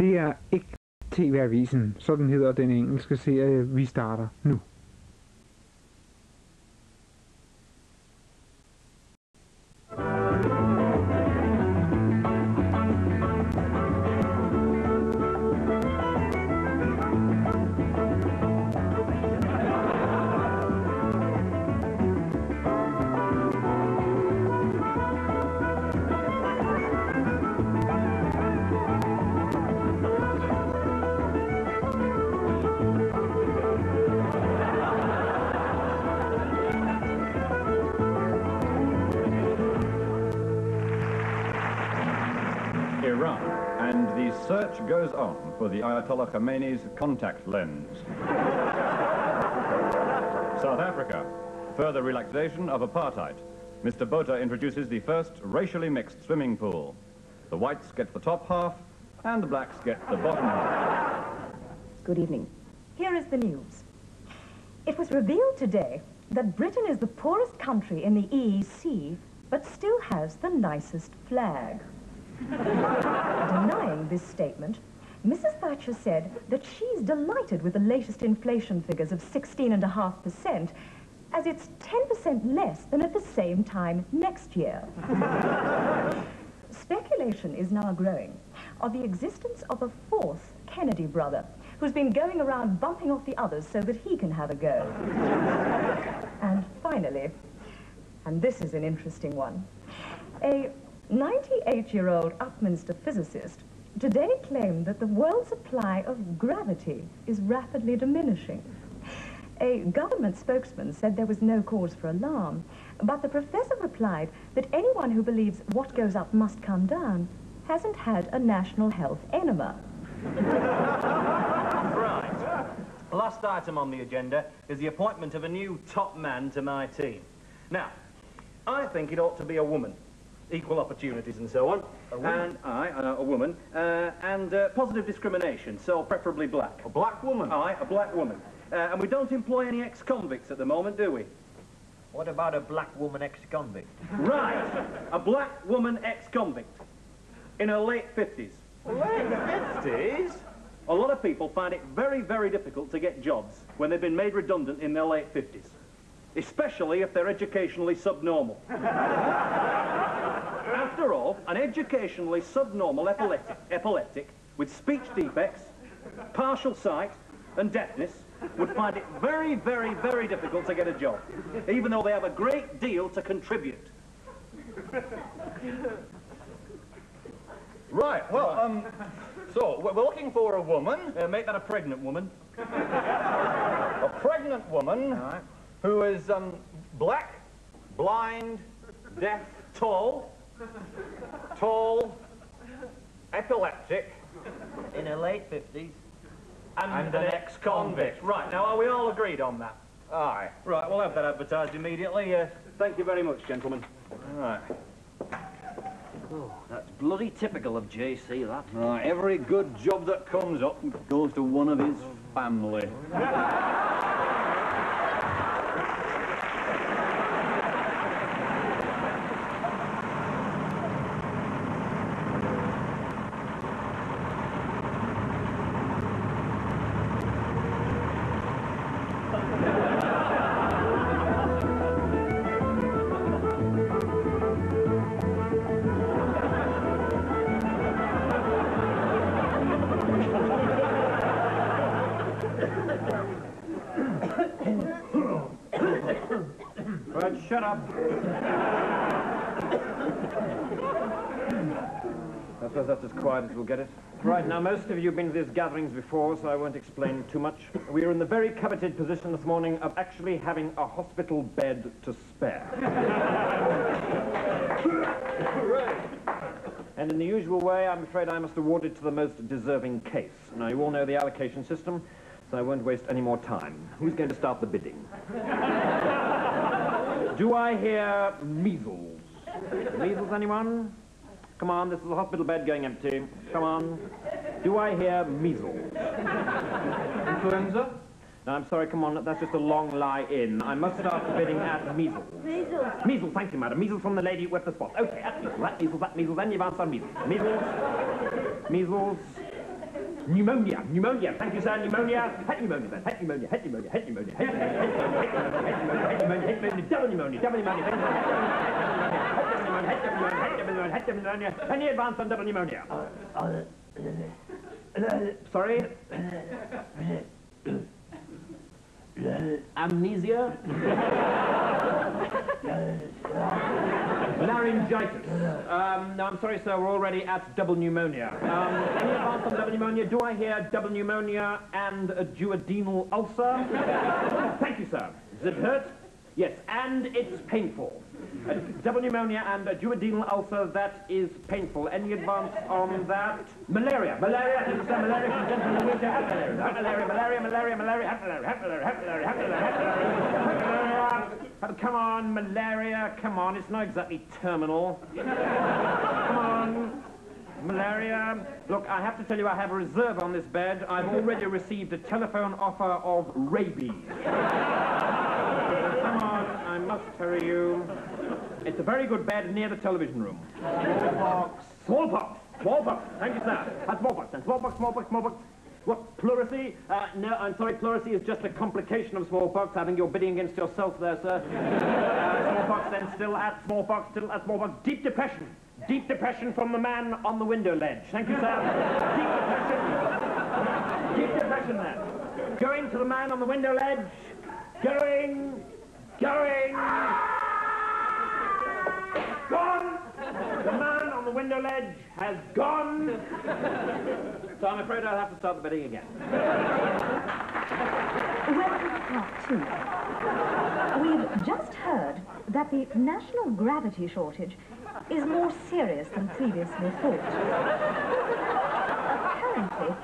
Det er ikke TV-avisen. Sådan hedder den engelske serie, vi starter nu. Iran, and the search goes on for the Ayatollah Khomeini's contact lens. South Africa, further relaxation of apartheid. Mr. Botha introduces the first racially mixed swimming pool. The whites get the top half, and the blacks get the bottom half. Good evening. Here is the news. It was revealed today that Britain is the poorest country in the EEC, but still has the nicest flag. Denying this statement, Mrs. Thatcher said that she's delighted with the latest inflation figures of 16.5%, as it's 10% less than at the same time next year. Speculation is now growing of the existence of a fourth Kennedy brother, who's been going around bumping off the others so that he can have a go. And finally, and this is an interesting one, a 98-year-old Upminster physicist today claimed that the world supply of gravity is rapidly diminishing. A government spokesman said there was no cause for alarm, but the professor replied that anyone who believes what goes up must come down hasn't had a national health enema. Right. Last item on the agenda is the appointment of a new top man to my team. Now, I think it ought to be a woman. Equal opportunities and so on. A woman? And a woman. And positive discrimination, so preferably black. A black woman? Aye, a black woman. And we don't employ any ex-convicts at the moment, do we? What about a black woman ex-convict? Right! A black woman ex-convict. In her late 50s. Late 50s? A lot of people find it very, very difficult to get jobs when they've been made redundant in their late 50s. Especially if they're educationally subnormal. After all, an educationally subnormal epileptic with speech defects, partial sight and deafness would find it very, very, very difficult to get a job, even though they have a great deal to contribute. Right, well, so we're looking for a woman. Make that a pregnant woman. A pregnant woman who is black, blind, deaf, Tall, epileptic, In her late 50s. and an ex-convict. Right, now are we all agreed on that? aye. Right, we'll have that advertised immediately. Thank you very much, gentlemen. Right. Oh, that's bloody typical of JC, that. Right, every good job that comes up goes to one of his family. Right, shut up. I suppose that's as quiet as we'll get it. Right, now most of you have been to these gatherings before, so I won't explain too much. We are in the very coveted position this morning of actually having a hospital bed to spare. And in the usual way, I'm afraid I must award it to the most deserving case. Now, you all know the allocation system, so I won't waste any more time. Who's going to start the bidding? Do I hear measles? Measles, anyone? Come on, this is a hospital bed going empty. Come on. Do I hear measles? Influenza? No, I'm sorry, come on, that's just a long lie in. I must start the bidding at measles. Measles. Measles, thank you, madam. Measles from the lady with the spot. Okay, at measles, that measles, that measles, then you've answered measles. Measles, measles, Pneumonia, pneumonia. Thank you, sir. Pneumonia. Het pneumonia, man. Het pneumonia, het pneumonia, het pneumonia, het pneumonia, het pneumonia, het pneumonia, het pneumonia, double pneumonia, double pneumonia, het pneumonia. Any advance on double pneumonia? Sorry? Amnesia? Laryngitis. No, I'm sorry, sir, we're already at double pneumonia. Any advance on double pneumonia? Do I hear double pneumonia and a duodenal ulcer? Thank you, sir. Does it hurt? Yes, and it's painful. Double pneumonia and a duodenal ulcer, that is painful. Any advance on that? Malaria. Malaria. Thank you, sir. Malaria. From gentlemen in the wheelchair. Have malaria. Have malaria. Malaria. Malaria. Malaria. Have malaria. Have malaria. Have malaria. Have malaria. Have malaria. Come on, malaria. Come on. It's not exactly terminal. Come on. Malaria. Look, I have to tell you, I have a reserve on this bed. I've already received a telephone offer of rabies. Come on, I must hurry you. It's a very good bed near the television room. Smallpox. Smallpox. Smallpox. Thank you, sir. Smallpox. And smallpox, smallpox, smallpox. What, pleurisy? No, I'm sorry, pleurisy is just a complication of smallpox. I think you're bidding against yourself there, sir. Smallpox, then still at smallpox, still at smallpox. Deep depression. Deep depression from the man on the window ledge. Thank you, sir. Deep depression. Deep depression, then. Going to the man on the window ledge. Going. Gone! The man on the window ledge has gone. So I'm afraid I'll have to start the bidding again. Welcome to part 2. We've just heard that the national gravity shortage is more serious than previously thought. Apparently,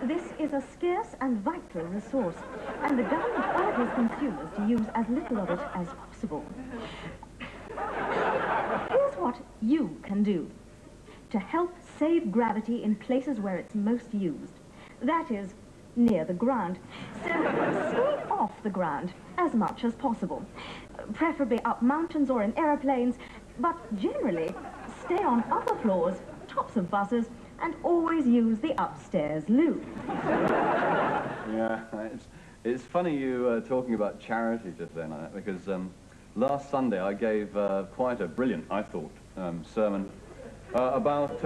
this is a scarce and vital resource, and the government urges consumers to use as little of it as possible. Here's what you can do to help save gravity in places where it's most used. That is, near the ground. So stay off the ground as much as possible. Preferably up mountains or in aeroplanes, but generally stay on upper floors, tops of buses, and always use the upstairs loo. Yeah, it's funny you talking about charity just then, because last Sunday I gave quite a brilliant, I thought, sermon about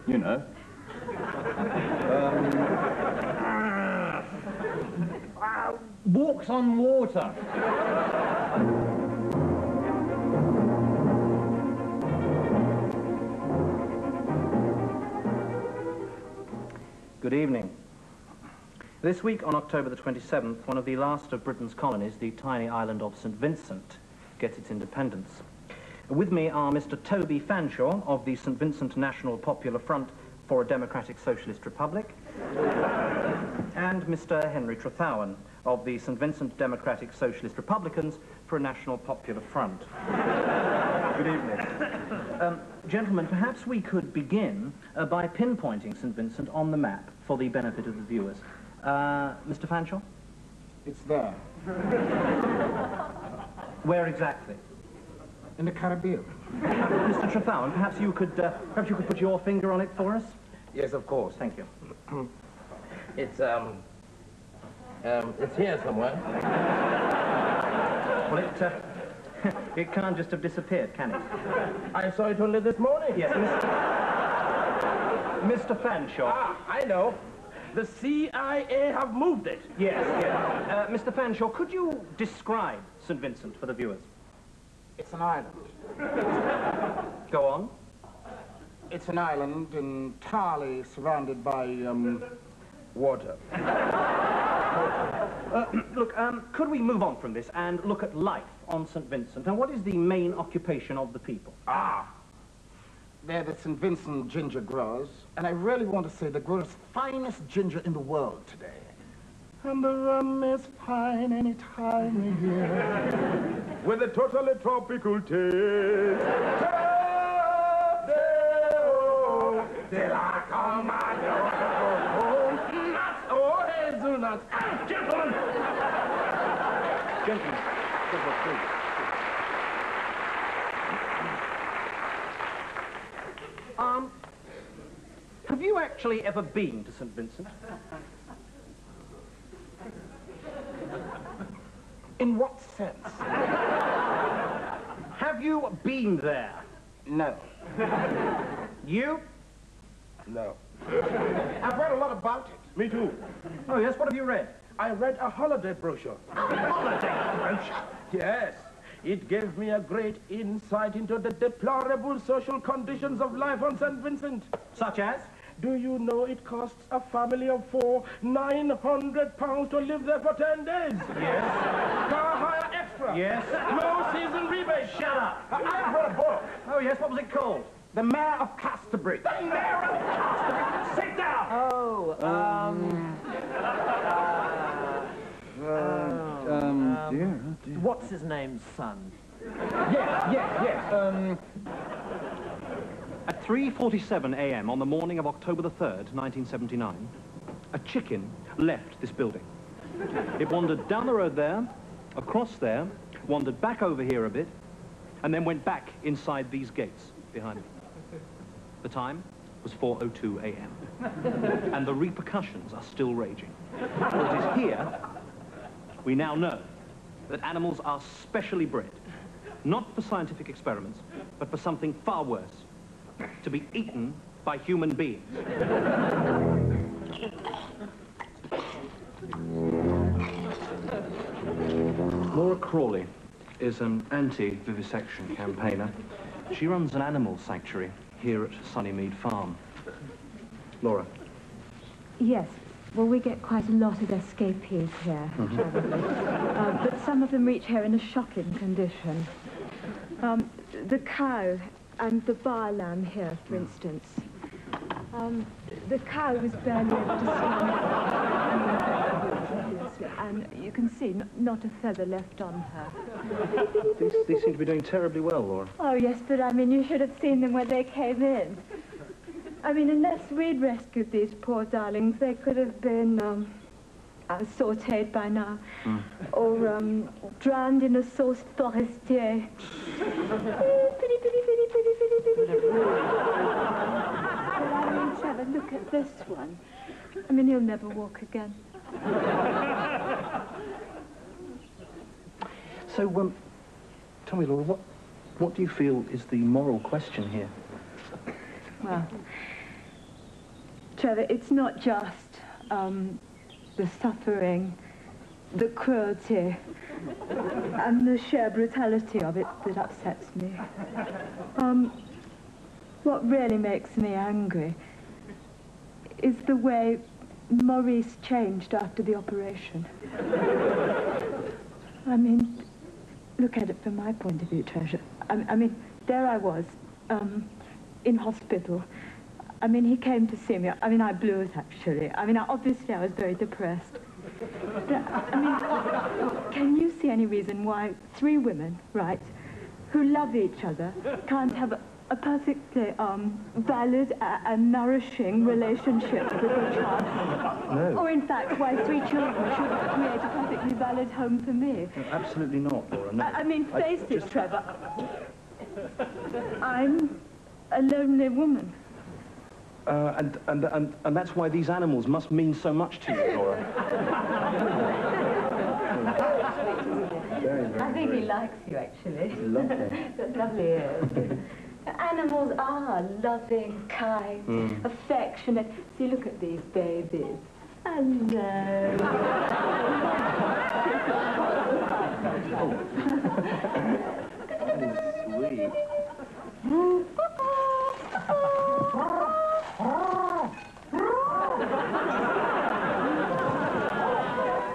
you know, walks on water. Good evening. This week, on October the 27th, one of the last of Britain's colonies, the tiny island of St. Vincent, gets its independence. With me are Mr. Toby Fanshawe of the St. Vincent National Popular Front for a Democratic Socialist Republic, and Mr. Henry Trethowan of the St. Vincent Democratic Socialist Republicans for a National Popular Front. Good evening. Gentlemen, perhaps we could begin by pinpointing St. Vincent on the map for the benefit of the viewers. Mr. Fanshawe? It's there. Where exactly? In the Caribbean. Mr. Trethowan, perhaps you could put your finger on it for us? Yes, of course. Thank you. It's here somewhere. Well, it can't just have disappeared, can it? I saw it only this morning. Yes, Mr. Fanshawe. Ah, I know. The CIA have moved it. Yes, yes. Mr. Fanshawe, could you describe St. Vincent for the viewers? It's an island. Go on. It's an island entirely surrounded by, water. Look, could we move on from this and look at life on St. Vincent? And what is the main occupation of the people? They're the St. Vincent ginger growers, and I really want to say the growers' finest ginger in the world today. And the rum is fine any time of year. With a totally tropical taste. Till I come my home. Nuts, oh, hazelnuts. Gentlemen! Gentlemen, please. actually ever been to St. Vincent? In what sense? Have you been there? No. You? No. I've read a lot about it. Me too. Oh, yes, what have you read? I read a holiday brochure. Holiday brochure? Yes. It gave me a great insight into the deplorable social conditions of life on St. Vincent. Such as? Do you know it costs a family of 4 £900 to live there for 10 days? Yes. Car hire extra. Yes. No season rebate. Shut up. I've read a book. Oh, yes, what was it called? The Mayor of Casterbury. The Mayor of Casterbury. Sit down. Oh, Dear. what's his name's son? Yes. At 3:47 a.m. on the morning of October the 3rd, 1979, a chicken left this building. It wandered down the road there, across there, wandered back over here a bit, and then went back inside these gates behind me. The time was 4:02 a.m. and the repercussions are still raging. For it is here we now know that animals are specially bred, not for scientific experiments, but for something far worse, to be eaten by human beings. Laura Crawley is an anti-vivisection campaigner. She runs an animal sanctuary here at Sunnymead Farm. Laura. Yes. Well, we get quite a lot of escapees here, but some of them reach here in a shocking condition. The cow and the bar lamb here, for instance. The cow was barely able to stand, and you can see not a feather left on her. These seem to be doing terribly well, Laura. Oh, yes, but I mean, you should have seen them when they came in. I mean, unless we'd rescued these poor darlings, they could have been sautéed by now, or drowned in a sauce forestier. Trevor, look at this one. I mean, he'll never walk again. So, tell me, Laura, what do you feel is the moral question here? Well, Trevor, it's not just the suffering, the cruelty, and the sheer brutality of it that upsets me. What really makes me angry is the way Maurice changed after the operation. I mean, look at it from my point of view, Treasure. I mean, there I was, in hospital. I mean, he came to see me. I mean, I blew it, actually. I mean, obviously, I was very depressed. But, I mean, can you see any reason why 3 women, right, who love each other can't have a perfectly valid and nourishing relationship with a child? No. Or, in fact, why 3 children should create a perfectly valid home for me? No, absolutely not, Laura. No. I mean, face it, Trevor. I'm a lonely woman. And that's why these animals must mean so much to you, Laura. I think he likes you, actually. Lovely. That's lovely. Animals are loving, kind, affectionate. See, look at these babies. Hello. Sweet.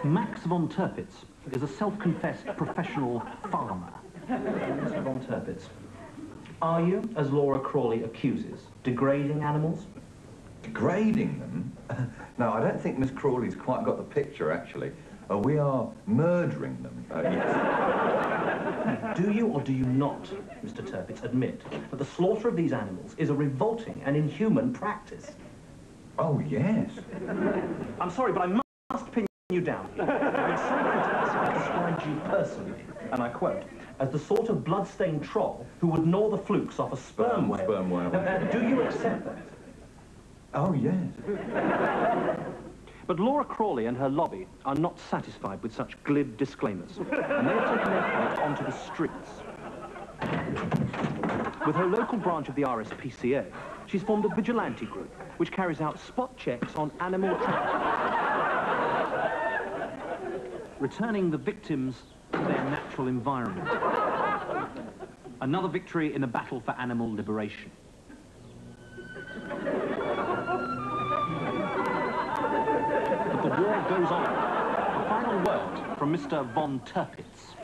Max von Tirpitz is a self-confessed professional farmer. Mr. von Tirpitz, are you, as Laura Crawley accuses, degrading animals? Degrading them? No, I don't think Miss Crawley's quite got the picture, actually. We are murdering them, yes. Do you or do you not, Mr. Tirpitz, admit that the slaughter of these animals is a revolting and inhuman practice? Oh, yes. I'm sorry, but I must pin you down. When Socrates described you personally, and I quote, as the sort of blood-stained troll who would gnaw the flukes off a sperm whale. Sperm whale. Now, do you accept that? Oh, yes. But Laura Crawley and her lobby are not satisfied with such glib disclaimers, and they have taken their fight onto the streets. With her local branch of the RSPCA, she's formed a vigilante group, which carries out spot checks on animal returning the victims to their natural environment. Another victory in the battle for animal liberation. But the war goes on. A final word from Mr. von Tirpitz.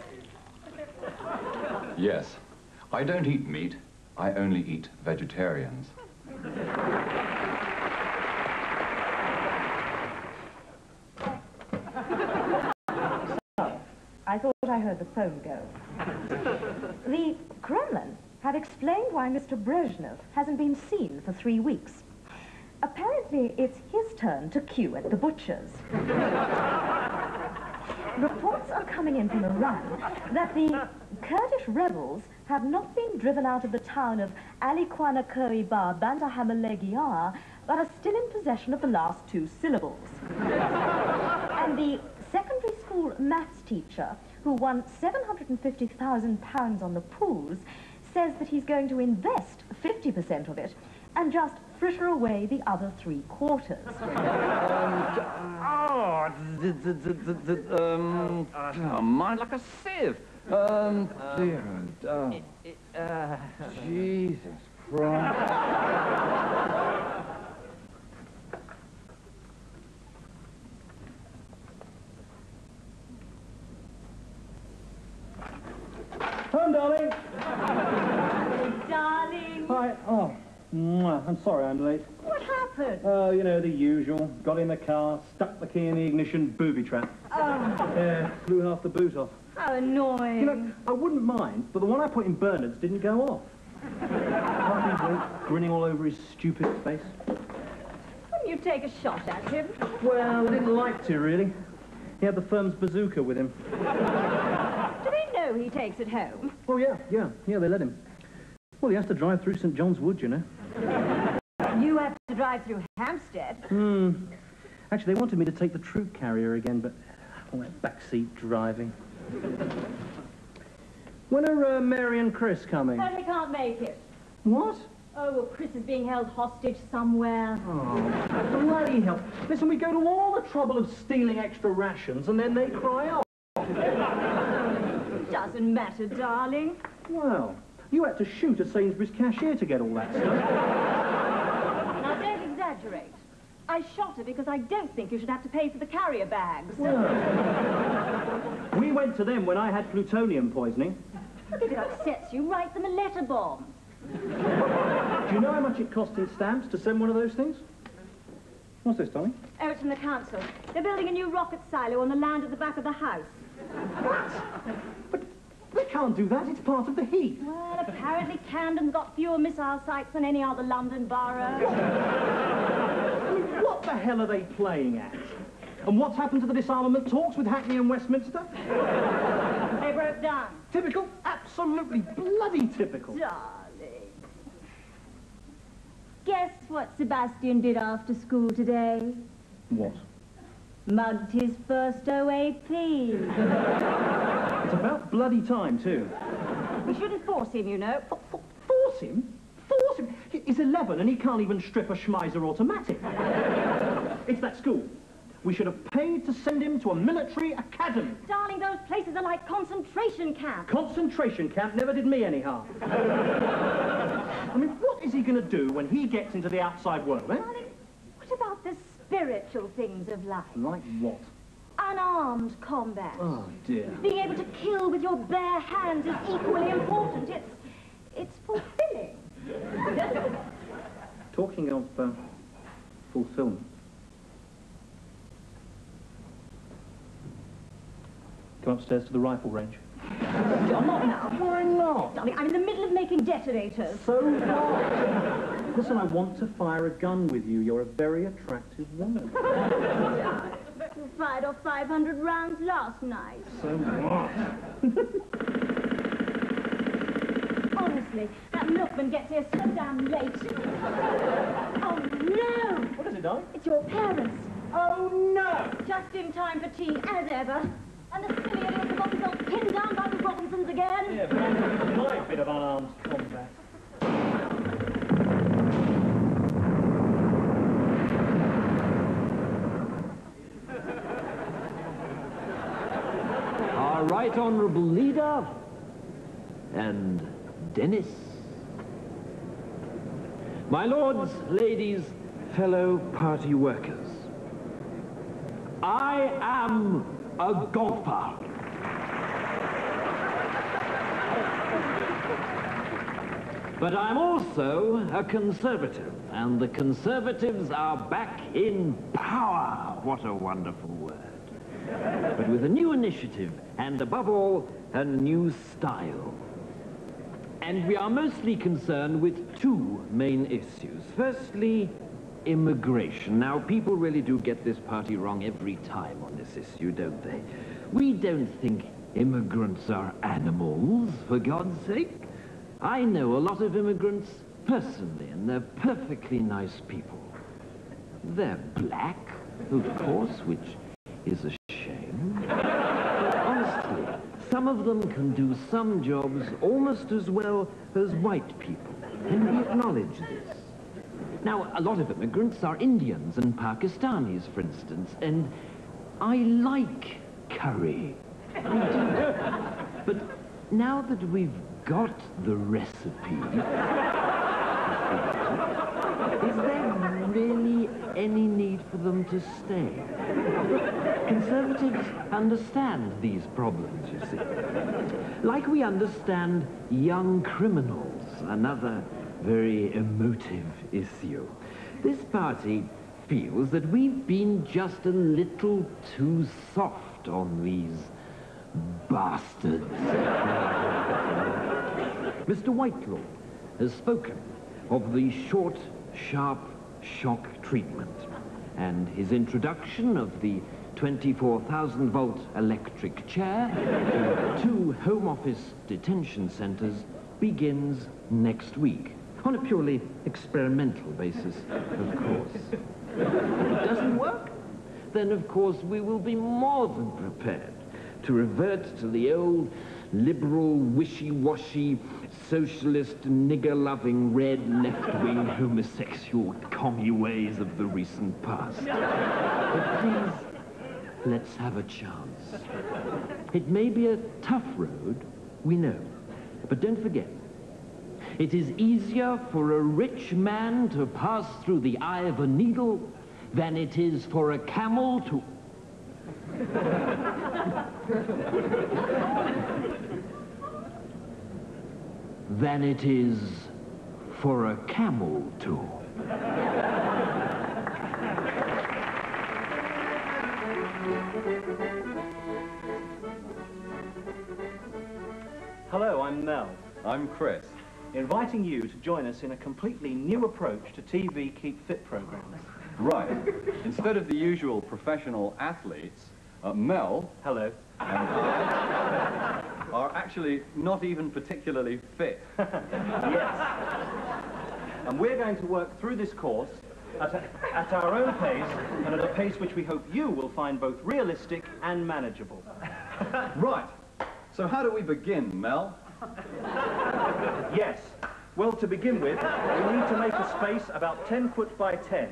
Yes. I don't eat meat. I only eat vegetarians. I thought I heard the phone go. The Kremlin have explained why Mr. Brezhnev hasn't been seen for 3 weeks. Apparently, it's his turn to queue at the butcher's. Reports are coming in from Iran that the Kurdish rebels have not been driven out of the town of Alikwana Kuriba Bandahamalegia, but are still in possession of the last 2 syllables. And the secondary school maths teacher, who won £750,000 on the pools, says that he's going to invest 50% of it and just fritter away the other 3/4. Mind like a sieve. Dear, Jesus Christ. Home, darling. Darling. Hi. Oh, I'm sorry I'm late. What happened? Oh, you know, the usual. Got in the car, stuck the key in the ignition, booby trap. Oh, Yeah, blew half the boot off. how annoying. You know, I wouldn't mind, but the one I put in Bernard's didn't go off. Harvey went grinning all over his stupid face. Wouldn't you take a shot at him? Well, I didn't like to, really. He had the firm's bazooka with him. Do they know he takes it home? Oh, yeah, they let him. Well, he has to drive through St. John's Wood, you know. You have to drive through Hampstead. Actually, they wanted me to take the troop carrier again, but all that backseat driving. When are Mary and Chris coming? And we can't make it. What? Oh, well, Chris is being held hostage somewhere. Oh, bloody hell. Listen, we go to all the trouble of stealing extra rations, and then they cry off. Doesn't matter, darling. Well, you had to shoot a Sainsbury's cashier to get all that stuff. Now, don't exaggerate. I shot her because I don't think you should have to pay for the carrier bags. We went to them when I had plutonium poisoning. If it upsets you, write them a letter bomb. Do you know how much it cost in stamps to send one of those things? What's this, Tommy? Oh, it's from the council. They're building a new rocket silo on the land at the back of the house. What? But they can't do that. It's part of the heat. Well, apparently Camden's got fewer missile sites than any other London borough. I mean, what the hell are they playing at? And what's happened to the disarmament talks with Hackney and Westminster? They broke down. Typical. Absolutely bloody typical. Darling. Guess what Sebastian did after school today? What? Mugged his first OAP. It's about bloody time, too. We shouldn't force him, you know. Force him? Force him? He's 11 and he can't even strip a Schmeiser automatic. It's that school. We should have paid to send him to a military academy. Darling, those places are like concentration camps. Concentration camp never did me any harm. I mean, what is he going to do when he gets into the outside world, eh? Darling, what about the spiritual things of life? Like what? Unarmed combat. Oh, dear. Being able to kill with your bare hands is equally important. It's fulfilling. Talking of fulfillment. Come upstairs to the rifle range. John, not now. Why not? Darling, I'm in the middle of making detonators. So what? Listen, I want to fire a gun with you. You're a very attractive woman. You fired off 500 rounds last night. So what? Oh, Honestly, that milkman gets here so damn late. Oh, no! What is it, darling? It's your parents. Oh, no! Just in time for tea, as ever. And the silly idiot forgot himself pinned down by the Robinsons again. Yeah, but my bit of unarmed combat. Our right honourable leader and Dennis. My lords, ladies, fellow party workers, I am a golfer. But I'm also a Conservative, and the Conservatives are back in power. What a wonderful word. But with a new initiative, and above all, a new style. And we are mostly concerned with two main issues. Firstly, immigration. Now, people really do get this party wrong every time on this issue, don't they? We don't think immigrants are animals, for God's sake. I know a lot of immigrants personally, and they're perfectly nice people. They're black, of course, which is a shame. But honestly, some of them can do some jobs almost as well as white people, and we acknowledge this. Now, a lot of immigrants are Indians and Pakistanis, for instance, and I like curry. I do. But now that we've got the recipe, is there really any need for them to stay? Conservatives understand these problems, you see. Like we understand young criminals, another very emotive issue. This party feels that we've been just a little too soft on these bastards. Mr. Whitelaw has spoken of the short, sharp shock treatment and his introduction of the 24,000-volt electric chair to 2 Home Office detention centres begins next week, on a purely experimental basis, of course. If it doesn't work, then of course we will be more than prepared to revert to the old liberal, wishy-washy, socialist, nigger-loving, red, left-wing, homosexual, commie ways of the recent past. But please, let's have a chance. It may be a tough road, we know, but don't forget, it is easier for a rich man to pass through the eye of a needle than it is for a camel to... than it is for a camel to... Hello, I'm Mel. I'm Chris. Inviting you to join us in a completely new approach to TV Keep Fit programs. Right. Instead of the usual professional athletes, Mel... Hello. And I are actually not even particularly fit. Yes. And we're going to work through this course at our own pace, and at a pace which we hope you will find both realistic and manageable. Right. So how do we begin, Mel? Yes. Well, to begin with, we need to make a space about 10 foot by 10,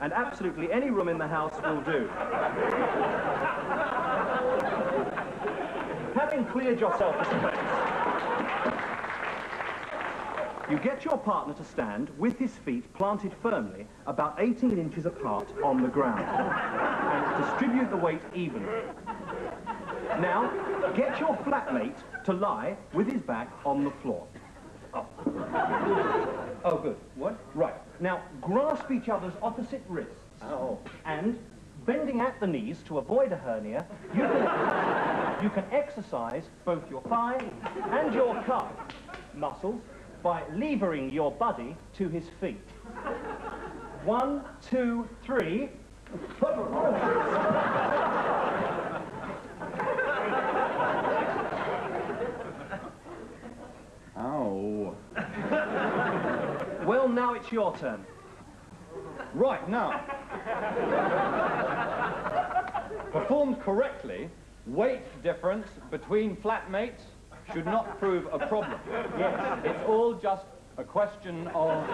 and absolutely any room in the house will do. Having cleared yourself a space, you get your partner to stand with his feet planted firmly about 18 inches apart on the ground, and distribute the weight evenly. Now, get your flatmate to lie with his back on the floor. Oh, good. What? Right. Now, grasp each other's opposite wrists. Oh. And, bending at the knees to avoid a hernia, you can exercise both your thigh and your calf muscles by levering your buddy to his feet. 1, 2, 3. Ow. it's your turn. Right, now. Performed correctly, weight difference between flatmates should not prove a problem. Yes, it's all just a question of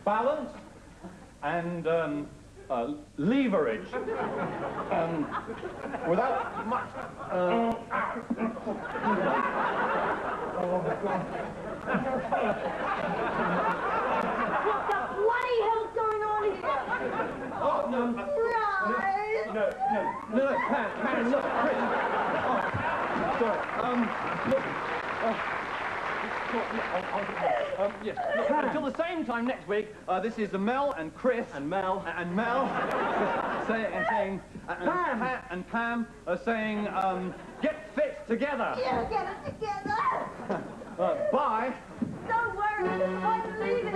balance and leverage. Without much... What the bloody hell's going on here? Oh, no. No, Pam, look, Chris. Oh, sorry. Look. Yes. Look, until the same time next week, this is Mel and Chris. And Mel. And Mel saying... And Pam are saying, get fit together. Yeah, get it together. Bye. Don't worry, I'm leaving.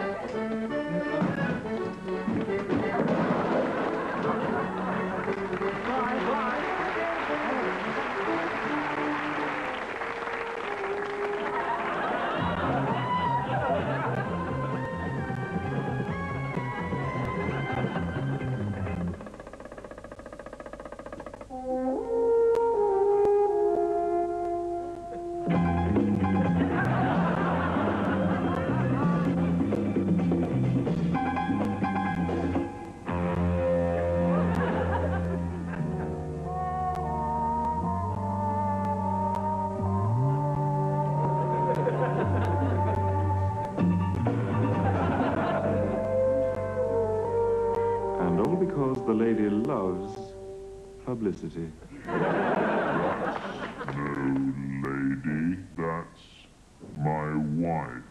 And all because the lady loves publicity. No, lady, that's my wife.